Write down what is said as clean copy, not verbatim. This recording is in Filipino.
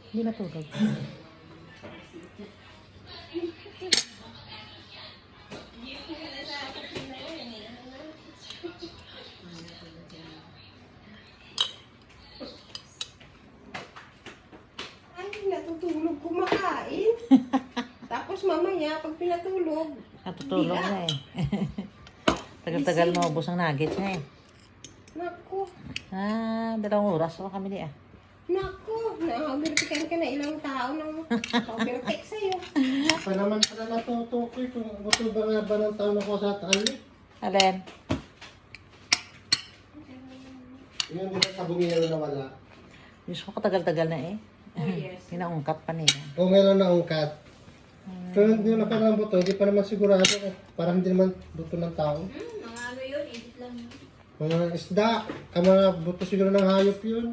Hindi natulog. Ay, natutulog kumakain. Tapos mamaya, pag pinatulog, Natutulog bila. na eh. Tagal-tagal na ubos ang nuggets na eh. Naku, 2 oras pa kami di ah. naku, nakabirtikan ka na ilang tao ng pabirtik sa'yo. Pa naman pala natutukoy kung buto ba nga ba ng taon ako sa tali. Alin? Yun, di ba sa bungero na wala? Diyos ko katagal-tagal na eh. Oh, yes. Pinaungkat pa nila. O ngayon naungkat. Pero hindi na pala ng buto, hindi pa naman sigurado. Parang hindi naman buto ng tao. Mga ano yun, edit lang yun. Mga isda, mga buto siguro ng hayop yun.